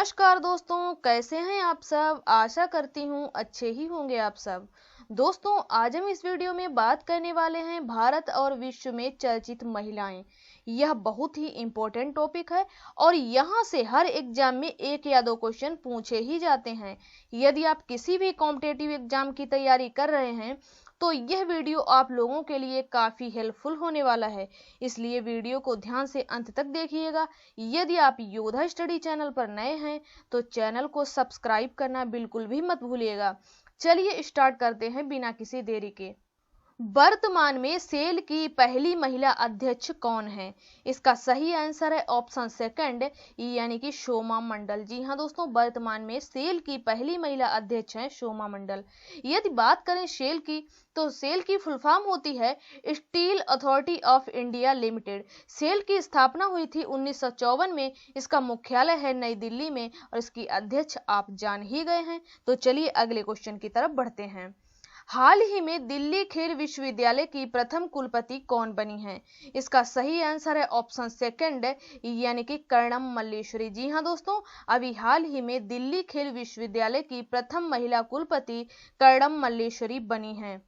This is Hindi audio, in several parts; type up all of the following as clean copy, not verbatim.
नमस्कार दोस्तों, कैसे हैं आप सब। आशा करती हूँ अच्छे ही होंगे आप सब। दोस्तों, आज हम इस वीडियो में बात करने वाले हैं भारत और विश्व में चर्चित महिलाएं। यह बहुत ही इम्पोर्टेंट टॉपिक है और यहाँ से हर एग्जाम में एक या दो क्वेश्चन पूछे ही जाते हैं। यदि आप किसी भी कॉम्पिटेटिव एग्जाम की तैयारी कर रहे हैं तो यह वीडियो आप लोगों के लिए काफ़ी हेल्पफुल होने वाला है, इसलिए वीडियो को ध्यान से अंत तक देखिएगा। यदि आप योद्धा स्टडी चैनल पर नए हैं तो चैनल को सब्सक्राइब करना बिल्कुल भी मत भूलिएगा। चलिए स्टार्ट करते हैं बिना किसी देरी के। वर्तमान में सेल की पहली महिला अध्यक्ष कौन है? इसका सही आंसर है ऑप्शन सेकंड, यानी कि शोमा मंडल। जी हाँ दोस्तों, वर्तमान में सेल की पहली महिला अध्यक्ष हैं शोमा मंडल। यदि बात करें सेल की तो सेल की फुल फॉर्म होती है steel authority of India limited. SAIL की स्थापना हुई थी 1954 में। इसका मुख्यालय है नई दिल्ली में और इसकी अध्यक्ष आप जान ही गए हैं। तो चलिए अगले क्वेश्चन की तरफ बढ़ते हैं। हाल ही में दिल्ली खेल विश्वविद्यालय की प्रथम कुलपति कौन बनी है? इसका सही आंसर है ऑप्शन सेकंड, यानी कि कर्णम मल्लेश्वरी। जी हाँ दोस्तों, अभी हाल ही में दिल्ली खेल विश्वविद्यालय की प्रथम महिला कुलपति कर्णम मल्लेश्वरी बनी है।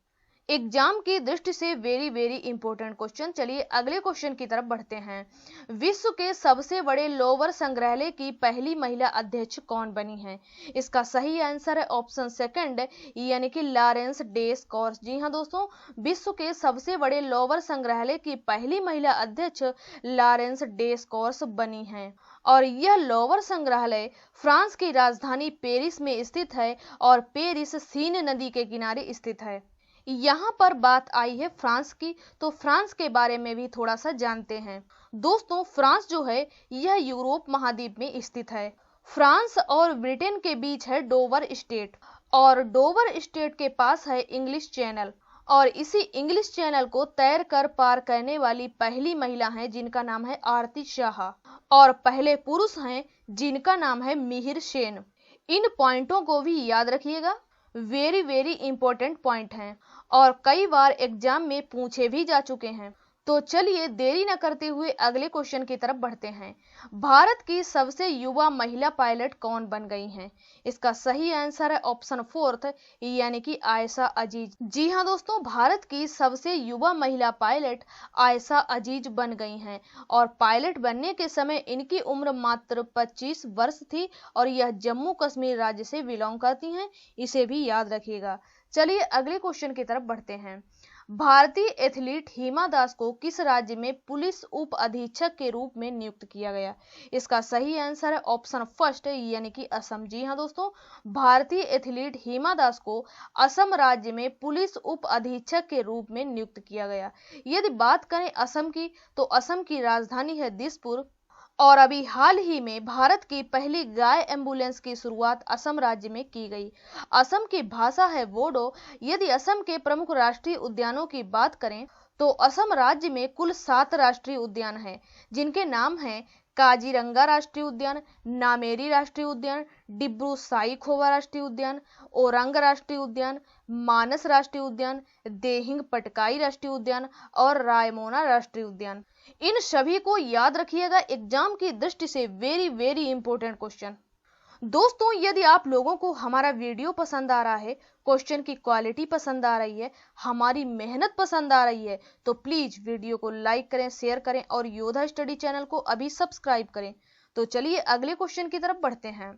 एग्जाम की दृष्टि से वेरी इंपॉर्टेंट क्वेश्चन। चलिए अगले क्वेश्चन की तरफ बढ़ते हैं। विश्व के सबसे बड़े लोवर संग्रहालय की पहली महिला अध्यक्ष कौन बनी है? इसका सही आंसर है ऑप्शन सेकंड, यानी कि लॉरेंस डे स्कॉर्स। जी हाँ दोस्तों, विश्व के सबसे बड़े लोवर संग्रहालय की पहली महिला अध्यक्ष लॉरेंस डे स्कॉर्स बनी है और यह लोवर संग्रहालय फ्रांस की राजधानी पेरिस में स्थित है और पेरिस सीन नदी के किनारे स्थित है। यहाँ पर बात आई है फ्रांस की, तो फ्रांस के बारे में भी थोड़ा सा जानते हैं। दोस्तों, फ्रांस जो है यह यूरोप महाद्वीप में स्थित है। फ्रांस और ब्रिटेन के बीच है डोवर स्टेट और डोवर स्टेट के पास है इंग्लिश चैनल और इसी इंग्लिश चैनल को तैर कर पार करने वाली पहली महिला है जिनका नाम है आरती शाह और पहले पुरुष हैं जिनका नाम है मिहिर सेन। इन पॉइंटों को भी याद रखिएगा, वेरी इंपॉर्टेंट पॉइंट हैं और कई बार एग्जाम में पूछे भी जा चुके हैं। तो चलिए देरी न करते हुए अगले क्वेश्चन की तरफ बढ़ते हैं। भारत की सबसे युवा महिला पायलट कौन बन गई हैं? इसका सही आंसर है ऑप्शन फोर्थ, यानी कि आयशा अजीज। जी हाँ दोस्तों, भारत की सबसे युवा महिला पायलट आयशा अजीज बन गई हैं और पायलट बनने के समय इनकी उम्र मात्र 25 वर्ष थी और यह जम्मू कश्मीर राज्य से बिलोंग करती हैं, इसे भी याद रखिएगा। चलिए अगले क्वेश्चन की तरफ बढ़ते हैं। भारतीय एथलीट हिमा दास को किस राज्य में पुलिस उप अधीक्षक के रूप में नियुक्त किया गया? इसका सही आंसर है ऑप्शन फर्स्ट, यानी कि असम। जी हाँ दोस्तों, भारतीय एथलीट हिमा दास को असम राज्य में पुलिस उप अधीक्षक के रूप में नियुक्त किया गया। यदि बात करें असम की तो असम की राजधानी है दिसपुर और अभी हाल ही में भारत की पहली गाय एम्बुलेंस की शुरुआत असम राज्य में की गई। असम की भाषा है बोडो। यदि असम के प्रमुख राष्ट्रीय उद्यानों की बात करें तो असम राज्य में कुल 7 राष्ट्रीय उद्यान हैं जिनके नाम हैं काजीरंगा राष्ट्रीय उद्यान, नामेरी राष्ट्रीय उद्यान, डिब्रू साईखोवा राष्ट्रीय उद्यान, ओरंग राष्ट्रीय उद्यान, मानस राष्ट्रीय उद्यान, देहिंग पटकाई राष्ट्रीय उद्यान और रायमोना राष्ट्रीय उद्यान। इन सभी को याद रखिएगा, एग्जाम की दृष्टि से वेरी इंपॉर्टेंट क्वेश्चन। दोस्तों, यदि आप लोगों को हमारा वीडियो पसंद आ रहा है, क्वेश्चन की क्वालिटी पसंद आ रही है, हमारी मेहनत पसंद आ रही है तो प्लीज वीडियो को लाइक करें, शेयर करें और योद्धा स्टडी चैनल को अभी सब्सक्राइब करें। तो चलिए अगले क्वेश्चन की तरफ बढ़ते हैं।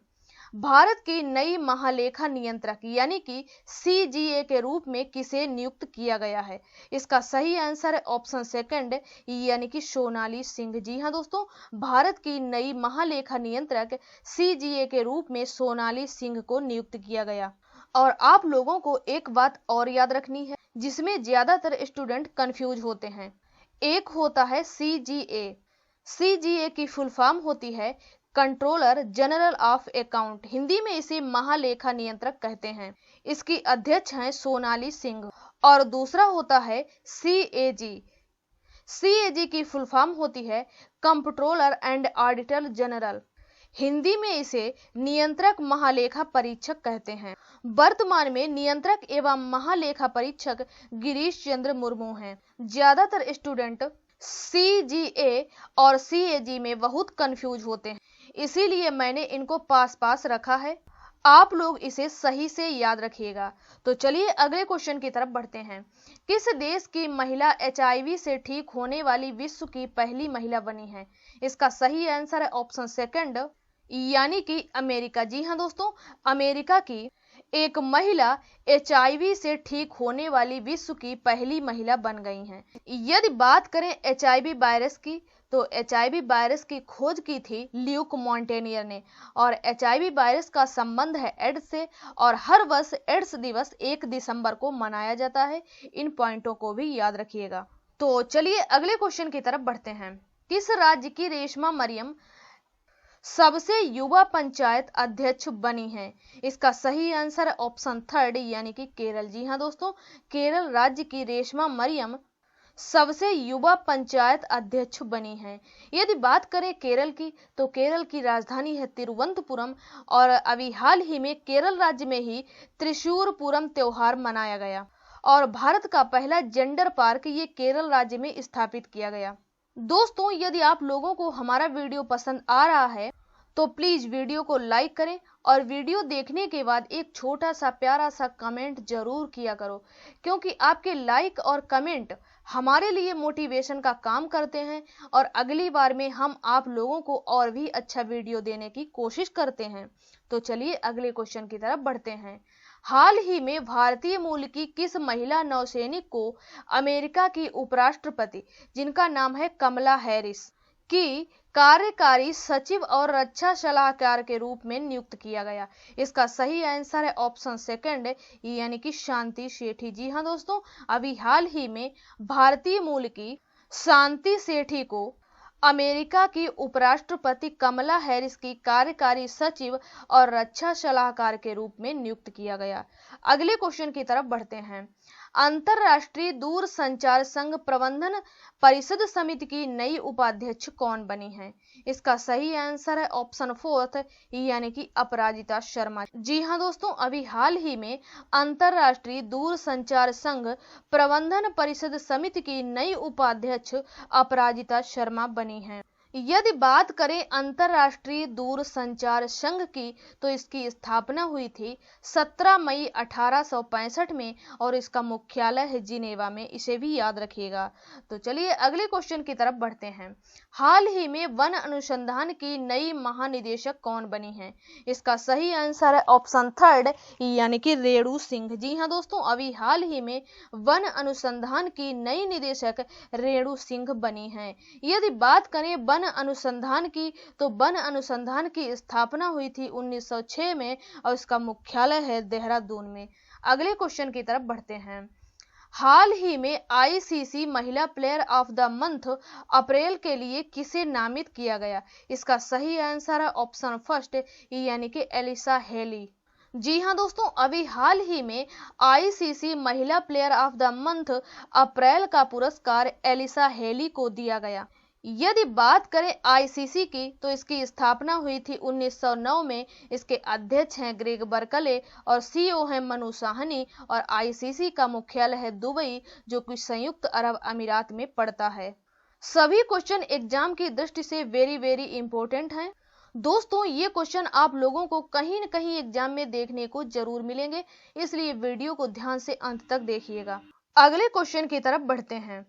भारत की नई महालेखा नियंत्रक यानी कि सीजीए के रूप में किसे नियुक्त किया गया है? इसका सही आंसर है ऑप्शन सेकंड, यानी कि सोनाली सिंह। जी हाँ दोस्तों, भारत की नई महालेखा नियंत्रक सीजीए के रूप में सोनाली सिंह को नियुक्त किया गया। और आप लोगों को एक बात और याद रखनी है जिसमें ज्यादातर स्टूडेंट कंफ्यूज होते हैं। एक होता है सीजीए। सीजीए की फुल फॉर्म होती है controller general of account, Hindi में इसे महालेखा नियंत्रक कहते हैं। इसकी अध्यक्ष हैं सोनाली सिंह। और दूसरा होता है सीएजी। सीएजी की फुल फॉर्म होती है controller and auditor general, Hindi में इसे नियंत्रक महालेखा परीक्षक कहते हैं। वर्तमान में नियंत्रक एवं महालेखा परीक्षक गिरीश चंद्र मुर्मू हैं। ज्यादातर स्टूडेंट सीजीए और सीएजी में बहुत कंफ्यूज होते हैं। इसीलिए मैंने इनको पास पास रखा है। आप लोग इसे सही से याद रखिएगा। तो चलिए अगले क्वेश्चन की तरफ बढ़ते हैं। किस देश की महिला HIV से ठीक होने वाली विश्व की पहली महिला बनी है? इसका सही आंसर है ऑप्शन सेकंड, यानी कि अमेरिका। जी हाँ दोस्तों, अमेरिका की एक महिला HIV से ठीक होने वाली विश्व की पहली महिला बन गई हैं। यदि बात करें HIV वायरस की, तो HIV वायरस की खोज की थी ल्यूक मॉन्टेनियर ने, और HIV वायरस का संबंध है एड्स से, और हर वर्ष एड्स दिवस 1 दिसंबर को मनाया जाता है। इन पॉइंटों को भी याद रखिएगा। तो चलिए अगले क्वेश्चन की तरफ बढ़ते हैं। किस राज्य की रेशमा मरियम सबसे युवा पंचायत अध्यक्ष बनी है? इसका सही आंसर है ऑप्शन थर्ड, यानी कि केरल। जी हाँ दोस्तों, केरल राज्य की रेशमा मरियम सबसे युवा पंचायत अध्यक्ष बनी है। यदि बात करें केरल की, तो केरल की राजधानी है तिरुवनंतपुरम, और अभी हाल ही में केरल राज्य में ही त्रिशूरपुरम त्योहार मनाया गया, और भारत का पहला जेंडर पार्क ये केरल राज्य में स्थापित किया गया। दोस्तों, यदि आप लोगों को हमारा वीडियो पसंद आ रहा है तो प्लीज वीडियो को लाइक करें, और वीडियो देखने के बाद एक छोटा सा प्यारा सा कमेंट जरूर किया करो, क्योंकि आपके लाइक और कमेंट हमारे लिए मोटिवेशन का काम करते हैं, और अगली बार में हम आप लोगों को और भी अच्छा वीडियो देने की कोशिश करते हैं। तो चलिए अगले क्वेश्चन की तरफ बढ़ते हैं। हाल ही में भारतीय मूल की किस महिला नौसैनिक को अमेरिका की उपराष्ट्रपति, जिनका नाम है कमला हैरिस, की कार्यकारी सचिव और रक्षा सलाहकार के रूप में नियुक्त किया गया? इसका सही आंसर है ऑप्शन सेकंड, यानी कि शांति सेठी। जी हाँ दोस्तों, अभी हाल ही में भारतीय मूल की शांति सेठी को अमेरिका की उपराष्ट्रपति कमला हैरिस की कार्यकारी सचिव और रक्षा सलाहकार के रूप में नियुक्त किया गया। अगले क्वेश्चन की तरफ बढ़ते हैं। अंतरराष्ट्रीय दूरसंचार संघ प्रबंधन परिषद समिति की नई उपाध्यक्ष कौन बनी है? इसका सही आंसर है ऑप्शन फोर्थ, यानी कि अपराजिता शर्मा। जी हाँ दोस्तों, अभी हाल ही में अंतरराष्ट्रीय दूरसंचार संघ प्रबंधन परिषद समिति की नई उपाध्यक्ष अपराजिता शर्मा बनी है। यदि बात करें अंतरराष्ट्रीय दूरसंचार संघ की, तो इसकी स्थापना हुई थी 17 मई 1865 में, और इसका मुख्यालय है जिनेवा में। इसे भी याद रखिएगा। तो चलिए अगले क्वेश्चन की तरफ बढ़ते हैं। हाल ही में वन अनुसंधान की नई महानिदेशक कौन बनी है? इसका सही आंसर है ऑप्शन थर्ड, यानी कि रेणु सिंह। जी हाँ दोस्तों, अभी हाल ही में वन अनुसंधान की नई निदेशक रेणु सिंह बनी है। यदि बात करें वन अनुसंधान की, तो वन अनुसंधान की स्थापना हुई थी 1906 में, और इसका मुख्यालय है देहरादून में। अगले क्वेश्चन की तरफ बढ़ते हैं। हाल ही में ICC महिला प्लेयर ऑफ द मंथ अप्रैल के लिए किसे नामित किया गया? इसका सही आंसर है ऑप्शन फर्स्ट, यानी कि एलिसा हेली। जी हाँ दोस्तों, अभी हाल ही में ICC महिला प्लेयर ऑफ द मंथ अप्रैल का पुरस्कार एलिसा हेली को दिया गया। यदि बात करें ICC की, तो इसकी स्थापना हुई थी 1909 में। इसके अध्यक्ष हैं ग्रेग बर्कले, और CEO हैं मनु साहनी, और ICC का मुख्यालय है दुबई, जो कि संयुक्त अरब अमीरात में पड़ता है। सभी क्वेश्चन एग्जाम की दृष्टि से वेरी इंपॉर्टेंट हैं। दोस्तों, ये क्वेश्चन आप लोगों को कहीं न कहीं एग्जाम में देखने को जरूर मिलेंगे, इसलिए वीडियो को ध्यान से अंत तक देखिएगा। अगले क्वेश्चन की तरफ बढ़ते हैं।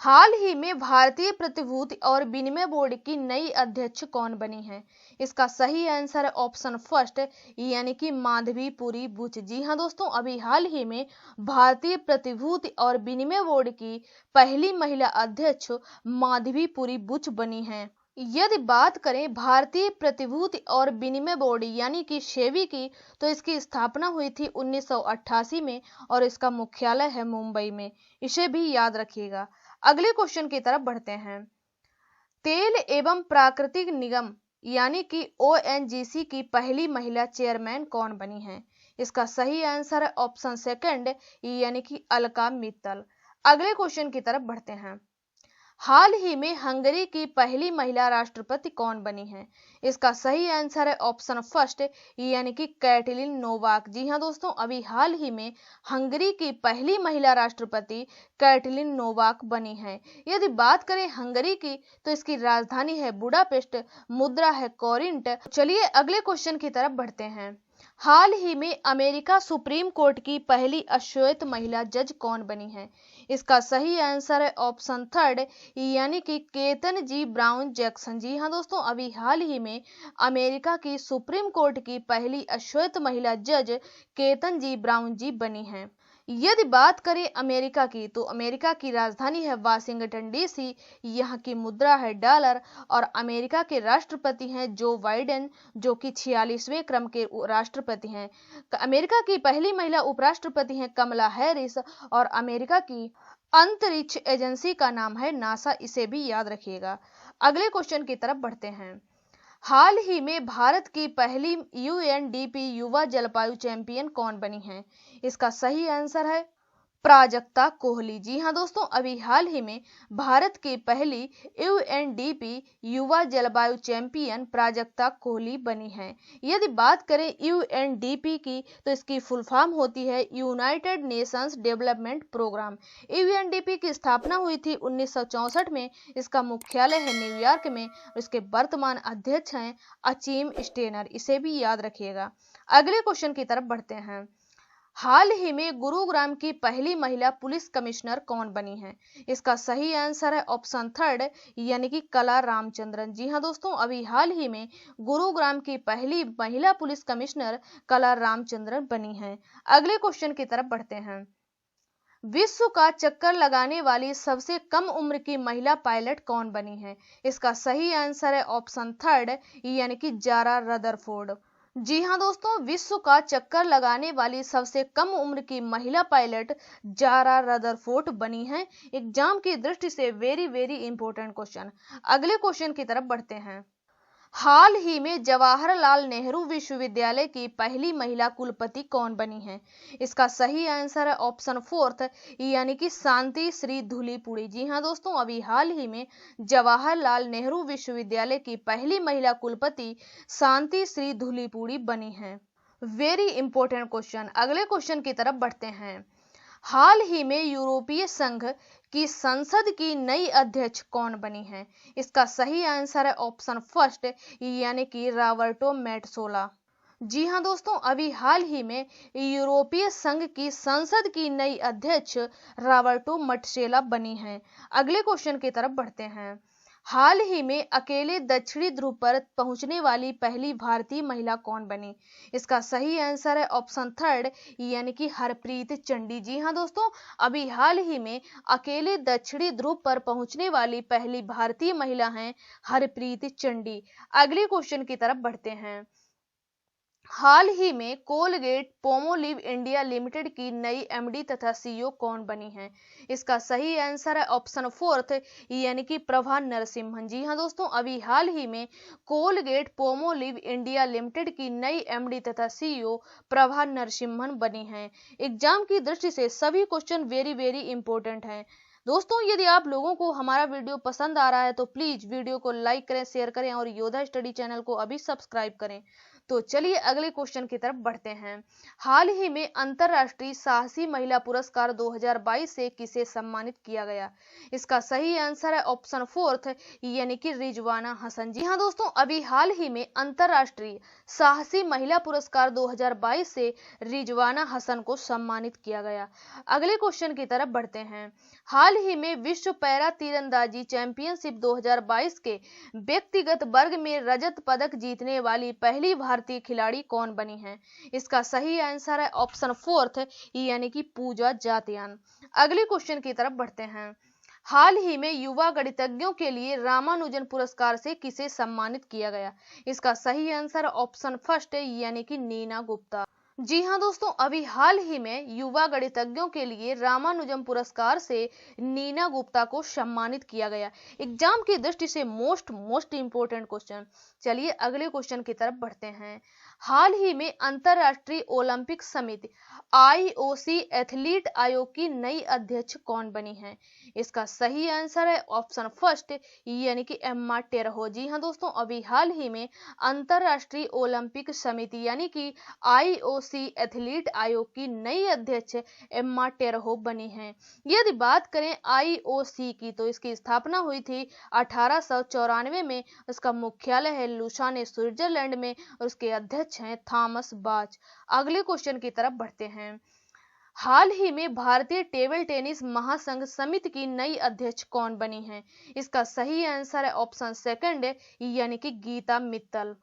हाल ही में भारतीय प्रतिभूति और विनिमय बोर्ड की नई अध्यक्ष कौन बनी है? इसका सही आंसर है ऑप्शन फर्स्ट, यानी कि माधवी पुरी बुच। जी हाँ दोस्तों, अभी हाल ही में भारतीय प्रतिभूति और विनिमय बोर्ड की पहली महिला अध्यक्ष माधवी पुरी बुच बनी है। यदि बात करें भारतीय प्रतिभूति और विनिमय बोर्ड, यानी कि सेबी की, तो इसकी स्थापना हुई थी 1988 में, और इसका मुख्यालय है मुंबई में। इसे भी याद रखिएगा। अगले क्वेश्चन की तरफ बढ़ते हैं। तेल एवं प्राकृतिक निगम, यानी कि ONGC की पहली महिला चेयरमैन कौन बनी है? इसका सही आंसर है ऑप्शन सेकंड, यानी कि अलका मित्तल। अगले क्वेश्चन की तरफ बढ़ते हैं। हाल ही में हंगरी की पहली महिला राष्ट्रपति कौन बनी है? इसका सही आंसर है ऑप्शन फर्स्ट, यानी कि कैटलिन नोवाक। जी हाँ दोस्तों, अभी हाल ही में हंगरी की पहली महिला राष्ट्रपति कैटलिन नोवाक बनी है। यदि बात करें हंगरी की तो इसकी राजधानी है बुडापेस्ट, मुद्रा है कोरिंट। चलिए अगले क्वेश्चन की तरफ बढ़ते हैं। हाल ही में अमेरिका सुप्रीम कोर्ट की पहली अश्वेत महिला जज कौन बनी है? इसका सही आंसर है ऑप्शन थर्ड, यानी कि केतन जी ब्राउन जैक्सन। जी हाँ दोस्तों, अभी हाल ही में अमेरिका की सुप्रीम कोर्ट की पहली अश्वेत महिला जज केतन जी ब्राउन जी बनी हैं। यदि बात करें अमेरिका की तो अमेरिका की राजधानी है वाशिंगटन डीसी, यहाँ की मुद्रा है डॉलर और अमेरिका के राष्ट्रपति हैं जो बाइडेन, जो कि 46वें क्रम के राष्ट्रपति हैं। अमेरिका की पहली महिला उपराष्ट्रपति हैं कमला हैरिस और अमेरिका की अंतरिक्ष एजेंसी का नाम है नासा, इसे भी याद रखिएगा। अगले क्वेश्चन की तरफ बढ़ते हैं। हाल ही में भारत की पहली यूएनडीपी युवा जलवायु चैंपियन कौन बनी है? इसका सही आंसर है प्राजक्ता कोहली। जी हाँ दोस्तों, अभी हाल ही में भारत की पहली यूएनडीपी युवा जलवायु चैंपियन प्राजक्ता कोहली बनी है। यदि बात करें यूएनडीपी की तो इसकी फुल फॉर्म होती है united nations development programme. UNDP की स्थापना हुई थी 1964 में। इसका मुख्यालय है न्यूयॉर्क में। इसके वर्तमान अध्यक्ष हैं अचीम स्टेनर, इसे भी याद रखिएगा। अगले क्वेश्चन की तरफ बढ़ते हैं। हाल ही में गुरुग्राम की पहली महिला पुलिस कमिश्नर कौन बनी है? इसका सही आंसर है ऑप्शन थर्ड, यानी कि कला रामचंद्रन। जी हाँ दोस्तों, अभी हाल ही में गुरुग्राम की पहली महिला पुलिस कमिश्नर कला रामचंद्रन बनी है। अगले क्वेश्चन की तरफ बढ़ते हैं। विश्व का चक्कर लगाने वाली सबसे कम उम्र की महिला पायलट कौन बनी है? इसका सही आंसर है ऑप्शन थर्ड, यानी कि जारा रदरफोर्ड। जी हाँ दोस्तों, विश्व का चक्कर लगाने वाली सबसे कम उम्र की महिला पायलट जारा रदरफोर्ड बनी है। एग्जाम की दृष्टि से वेरी वेरी इंपॉर्टेंट क्वेश्चन। अगले क्वेश्चन की तरफ बढ़ते हैं। हाल ही में जवाहरलाल नेहरू विश्वविद्यालय की पहली महिला कुलपति कौन बनी है? इसका सही आंसर है ऑप्शन फोर्थ, यानी कि शांति श्री धूलीपुड़ी। जी हाँ दोस्तों, अभी हाल ही में जवाहरलाल नेहरू विश्वविद्यालय की पहली महिला कुलपति शांति श्री धूलीपुड़ी बनी है। Very important question. अगले क्वेश्चन की तरफ बढ़ते हैं। हाल ही में यूरोपीय संघ की संसद की नई अध्यक्ष कौन बनी है? इसका सही आंसर है ऑप्शन फर्स्ट, यानी कि रॉबर्टो मेट्सोला। जी हाँ दोस्तों, अभी हाल ही में यूरोपीय संघ की संसद की नई अध्यक्ष रॉबर्टो मेट्सोला बनी है। अगले क्वेश्चन की तरफ बढ़ते हैं। हाल ही में अकेले दक्षिणी ध्रुव पर पहुंचने वाली पहली भारतीय महिला कौन बनी? इसका सही आंसर है ऑप्शन थर्ड, यानी कि हरप्रीत चंडी। जी हाँ दोस्तों, अभी हाल ही में अकेले दक्षिणी ध्रुव पर पहुंचने वाली पहली भारतीय महिला हैं हरप्रीत चंडी। अगले क्वेश्चन की तरफ बढ़ते हैं। हाल ही में कोलगेट पोमोलिव इंडिया लिमिटेड की नई एमडी तथा सीईओ कौन बनी है? इसका सही आंसर है ऑप्शन फोर्थ, यानी कि प्रभा नरसिम्हन। जी हाँ दोस्तों, अभी हाल ही में कोलगेट पोमोलिव इंडिया लिमिटेड की नई एमडी तथा सीईओ प्रभा नरसिम्हन बनी है। एग्जाम की दृष्टि से सभी क्वेश्चन वेरी वेरी इंपॉर्टेंट हैं। दोस्तों, यदि आप लोगों को हमारा वीडियो पसंद आ रहा है तो प्लीज वीडियो को लाइक करें, शेयर करें और योद्धा स्टडी चैनल को अभी सब्सक्राइब करें। तो चलिए अगले क्वेश्चन की तरफ बढ़ते हैं। हाल ही में अंतरराष्ट्रीय साहसी महिला पुरस्कार 2022 से किसे सम्मानित किया गया? इसका सही आंसर है ऑप्शन फोर्थ, यानी कि रिजवाना हसन। जी हाँ दोस्तों, अभी हाल ही में अंतरराष्ट्रीय साहसी महिला पुरस्कार 2022 से रिजवाना हसन को सम्मानित किया गया। अगले क्वेश्चन की तरफ बढ़ते हैं। हाल ही में विश्व पैरा तीरंदाजी चैंपियनशिप 2022 के व्यक्तिगत वर्ग में रजत पदक जीतने वाली पहली भारतीय खिलाड़ी कौन बनी है? इसका सही आंसर है ऑप्शन फोर्थ, यानी कि पूजा जातियान। अगले क्वेश्चन की तरफ बढ़ते हैं। हाल ही में युवा गणितज्ञों के लिए रामानुजन पुरस्कार से किसे सम्मानित किया गया? इसका सही आंसर ऑप्शन फर्स्ट, यानी कि नीना गुप्ता। जी हाँ दोस्तों, अभी हाल ही में युवा गणितज्ञों के लिए रामानुजम पुरस्कार से नीना गुप्ता को सम्मानित किया गया। एग्जाम की दृष्टि से मोस्ट इंपोर्टेंट क्वेश्चन। चलिए अगले क्वेश्चन की तरफ बढ़ते हैं। हाल ही में अंतर्राष्ट्रीय ओलंपिक समिति IOC एथलीट आयोग की नई अध्यक्ष कौन बनी है? इसका सही आंसर है ऑप्शन फर्स्ट यानी कि एम्मा टेरहो। जी हाँ दोस्तों, अभी हाल ही में अंतर्राष्ट्रीय ओलंपिक समिति यानी कि IOC एथलीट आयोग की नई अध्यक्ष एम्मा टेरहो बनी है। यदि बात करें IOC की तो इसकी स्थापना हुई थी 1894 में। इसका मुख्यालय है लुसाने स्विट्जरलैंड में और उसके अध्यक्ष हैं थॉमस बाच। अगले क्वेश्चन की तरफ बढ़ते हैं। हाल ही में भारतीय टेबल टेनिस महासंघ समिति की नई अध्यक्ष कौन बनी है? इसका सही आंसर है ऑप्शन सेकंड यानी कि गीता मित्तल।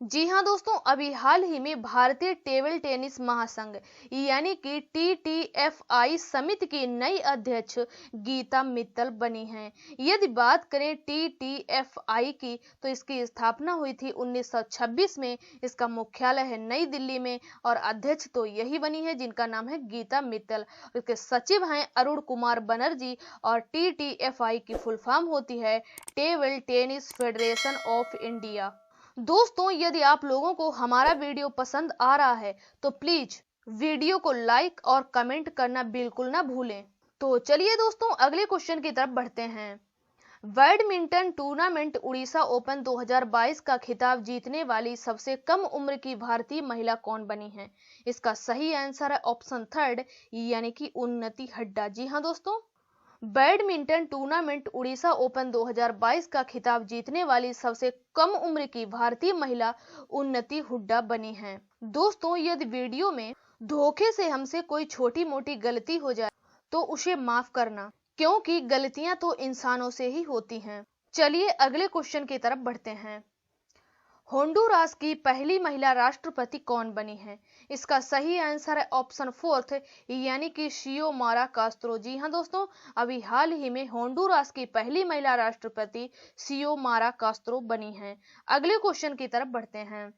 जी हाँ दोस्तों, अभी हाल ही में भारतीय टेबल टेनिस महासंघ यानी कि TTFI समिति की नई अध्यक्ष गीता मित्तल बनी हैं। यदि बात करें TTFI की तो इसकी स्थापना हुई थी 1926 में। इसका मुख्यालय है नई दिल्ली में और अध्यक्ष तो यही बनी है जिनका नाम है गीता मित्तल। इसके सचिव हैं अरुण कुमार बनर्जी और TTFI की फुल फॉर्म होती है table tennis federation of India. दोस्तों, यदि आप लोगों को हमारा वीडियो पसंद आ रहा है तो प्लीज वीडियो को लाइक और कमेंट करना बिल्कुल ना भूलें। तो चलिए दोस्तों, अगले क्वेश्चन की तरफ बढ़ते हैं। बैडमिंटन टूर्नामेंट उड़ीसा ओपन 2022 का खिताब जीतने वाली सबसे कम उम्र की भारतीय महिला कौन बनी है? इसका सही आंसर है ऑप्शन थर्ड यानी कि उन्नति हड्डा। जी हाँ दोस्तों, बैडमिंटन टूर्नामेंट उड़ीसा ओपन 2022 का खिताब जीतने वाली सबसे कम उम्र की भारतीय महिला उन्नति हुड्डा बनी है। दोस्तों, यदि वीडियो में धोखे से हमसे कोई छोटी मोटी गलती हो जाए तो उसे माफ करना, क्योंकि गलतियां तो इंसानों से ही होती हैं। चलिए अगले क्वेश्चन की तरफ बढ़ते हैं। होंडुरास की पहली महिला राष्ट्रपति कौन बनी है? इसका सही आंसर है ऑप्शन फोर्थ यानी कि शियोमारा कास्त्रो। जी हाँ दोस्तों, अभी हाल ही में होंडुरास की पहली महिला राष्ट्रपति शियोमारा कास्त्रो बनी है। अगले क्वेश्चन की तरफ बढ़ते हैं।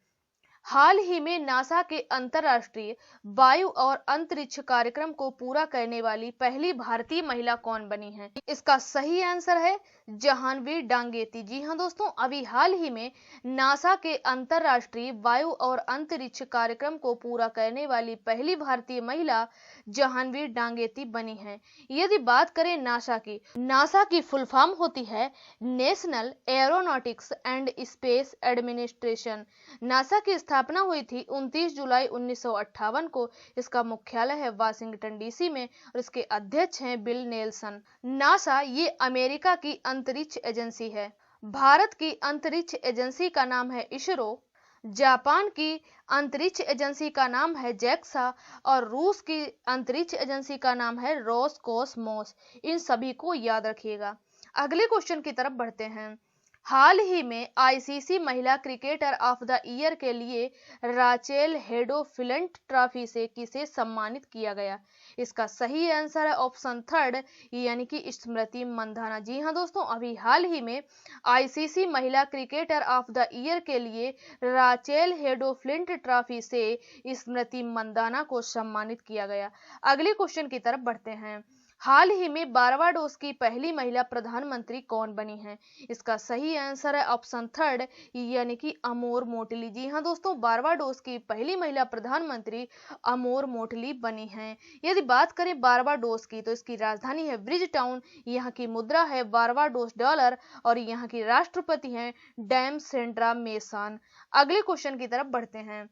हाल ही में नासा के अंतर्राष्ट्रीय वायु और अंतरिक्ष कार्यक्रम को पूरा करने वाली पहली भारतीय महिला कौन बनी है? इसका सही आंसर है जहानवी डांगेती। जी हाँ दोस्तों, अभी हाल ही में नासा के अंतर्राष्ट्रीय वायु और अंतरिक्ष कार्यक्रम को पूरा करने वाली पहली भारतीय महिला जहानवी डांगेती बनी है। यदि बात करें नासा की फुल फॉर्म होती है national aeronautics and space administration. NASA की स्थापना हुई थी 29 जुलाई 1958 को। इसका मुख्यालय है वाशिंगटन DC में और इसके अध्यक्ष हैं बिल नेल्सन। नासा ये अमेरिका की अंतरिक्ष एजेंसी है। भारत की अंतरिक्ष एजेंसी का नाम है इसरो, जापान की अंतरिक्ष एजेंसी का नाम है जैक्सा और रूस की अंतरिक्ष एजेंसी का नाम है रोसकोसमोस। इन सभी को याद रखिएगा। अगले क्वेश्चन की तरफ बढ़ते हैं। हाल ही में ICC महिला क्रिकेटर ऑफ द ईयर के लिए राचेल हेडो फिलंट ट्रॉफी से किसे सम्मानित किया गया? इसका सही आंसर है ऑप्शन थर्ड यानी कि स्मृति मंधाना। जी हाँ दोस्तों, अभी हाल ही में ICC महिला क्रिकेटर ऑफ द ईयर के लिए राचेल हेडो फ्लिंट ट्रॉफी से स्मृति मंधाना को सम्मानित किया गया। अगले क्वेश्चन की तरफ बढ़ते हैं। हाल ही में बारबाडोस की पहली महिला प्रधानमंत्री कौन बनी है? इसका सही आंसर है ऑप्शन थर्ड यानी कि अमोर मोटली। जी हाँ दोस्तों, बारबाडोस की पहली महिला प्रधानमंत्री अमोर मोटली बनी हैं। यदि बात करें बारबाडोस की तो इसकी राजधानी है ब्रिज टाउन, यहाँ की मुद्रा है बारबाडोस डॉलर और यहाँ की राष्ट्रपति हैं डैम सेंड्रा मेसान। अगले क्वेश्चन की तरफ बढ़ते हैं।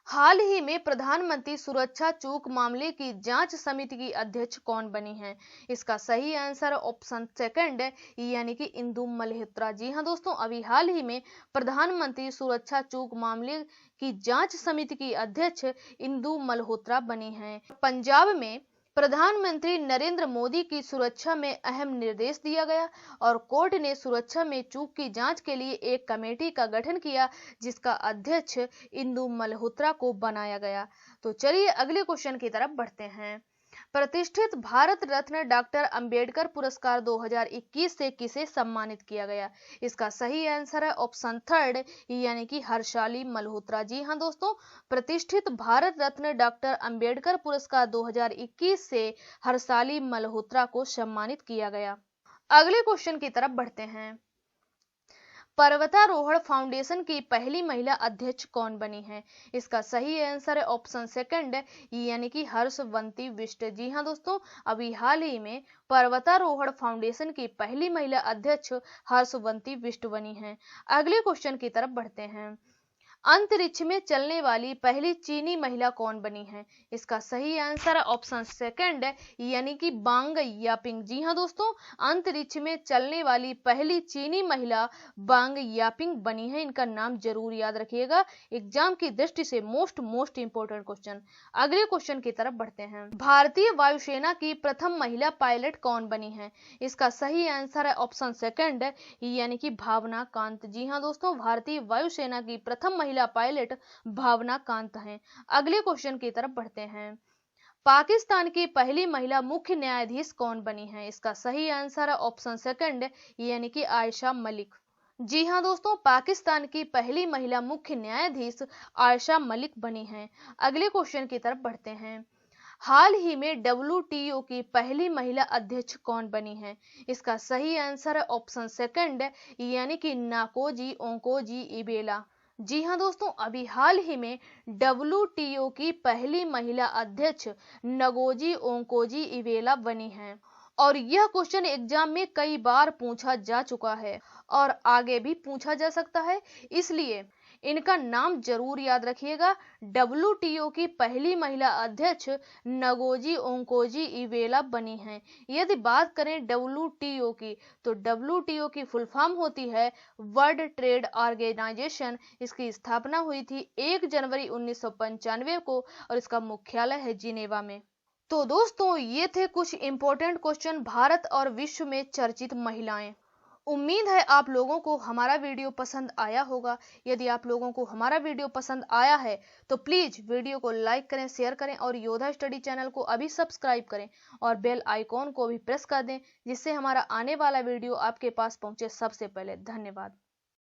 हाल ही में प्रधानमंत्री सुरक्षा चूक मामले की जांच समिति की अध्यक्ष कौन बनी है? इसका सही आंसर ऑप्शन सेकंड यानी कि इंदु मल्होत्रा। जी हाँ दोस्तों, अभी हाल ही में प्रधानमंत्री सुरक्षा चूक मामले की जांच समिति की अध्यक्ष इंदु मल्होत्रा बनी है। पंजाब में प्रधानमंत्री नरेंद्र मोदी की सुरक्षा में अहम निर्देश दिया गया और कोर्ट ने सुरक्षा में चूक की जांच के लिए एक कमेटी का गठन किया जिसका अध्यक्ष इंदु मल्होत्रा को बनाया गया। तो चलिए अगले क्वेश्चन की तरफ बढ़ते हैं। प्रतिष्ठित भारत रत्न डॉक्टर अंबेडकर पुरस्कार 2021 से किसे सम्मानित किया गया? इसका सही आंसर है ऑप्शन थर्ड यानी कि हर्षाली मल्होत्रा। जी हाँ दोस्तों, प्रतिष्ठित भारत रत्न डॉक्टर अंबेडकर पुरस्कार 2021 से हर्षाली मल्होत्रा को सम्मानित किया गया। अगले क्वेश्चन की तरफ बढ़ते हैं। पर्वतारोहण फाउंडेशन की पहली महिला अध्यक्ष कौन बनी है? इसका सही आंसर है ऑप्शन सेकंड, यानी कि हर्षवंती बिष्ट। जी हाँ दोस्तों, अभी हाल ही में पर्वतारोहण फाउंडेशन की पहली महिला अध्यक्ष हर्षवंती बिष्ट बनी है। अगले क्वेश्चन की तरफ बढ़ते हैं। अंतरिक्ष में चलने वाली पहली चीनी महिला कौन बनी है? इसका सही आंसर है ऑप्शन सेकंड, यानी कि बांग यापिंग। जी हाँ दोस्तों, अंतरिक्ष में चलने वाली पहली चीनी महिला बांग यापिंग बनी है। इनका नाम जरूर याद रखिएगा, एग्जाम की दृष्टि से मोस्ट इंपोर्टेंट क्वेश्चन। अगले क्वेश्चन की तरफ बढ़ते हैं। भारतीय वायुसेना की प्रथम महिला पायलट कौन बनी है? इसका सही आंसर है ऑप्शन सेकंड, यानी कि भावना कांत। जी हाँ दोस्तों, भारतीय वायुसेना की प्रथम महिला पायलट भावना कांत हैं। अगले क्वेश्चन की तरफ बढ़ते हैं। पाकिस्तान की पहली महिला मुख्य न्यायाधीश कौन बनी है? इसका सही आंसर है ऑप्शन सेकंड, यानी कि आयशा मलिक। जी हाँ दोस्तों, पाकिस्तान की पहली महिला मुख्य न्यायाधीश आयशा मलिक बनी है। अगले क्वेश्चन की तरफ बढ़ते हैं। हाल ही में WTO की पहली महिला अध्यक्ष कौन बनी है? इसका सही आंसर है ऑप्शन सेकंड, यानी कि नाकोजी ओंकोजी इबेला। जी हाँ दोस्तों, अभी हाल ही में WTO की पहली महिला अध्यक्ष नगोजी ओंकोजी इबेला बनी है। और यह क्वेश्चन एग्जाम में कई बार पूछा जा चुका है और आगे भी पूछा जा सकता है, इसलिए इनका नाम जरूर याद रखिएगा। WTO की पहली महिला अध्यक्ष नगोजी ओंकोजी इवेला बनी हैं। यदि बात करें WTO की, तो WTO की फुल फॉर्म होती है वर्ल्ड ट्रेड ऑर्गेनाइजेशन। इसकी स्थापना हुई थी 1 जनवरी 1995 को और इसका मुख्यालय है जिनेवा में। तो दोस्तों, ये थे कुछ इंपॉर्टेंट क्वेश्चन भारत और विश्व में चर्चित महिलाएं। उम्मीद है आप लोगों को हमारा वीडियो पसंद आया होगा। यदि आप लोगों को हमारा वीडियो पसंद आया है तो प्लीज वीडियो को लाइक करें, शेयर करें और योद्धा स्टडी चैनल को अभी सब्सक्राइब करें और बेल आइकॉन को भी प्रेस कर दें, जिससे हमारा आने वाला वीडियो आपके पास पहुंचे सबसे पहले। धन्यवाद।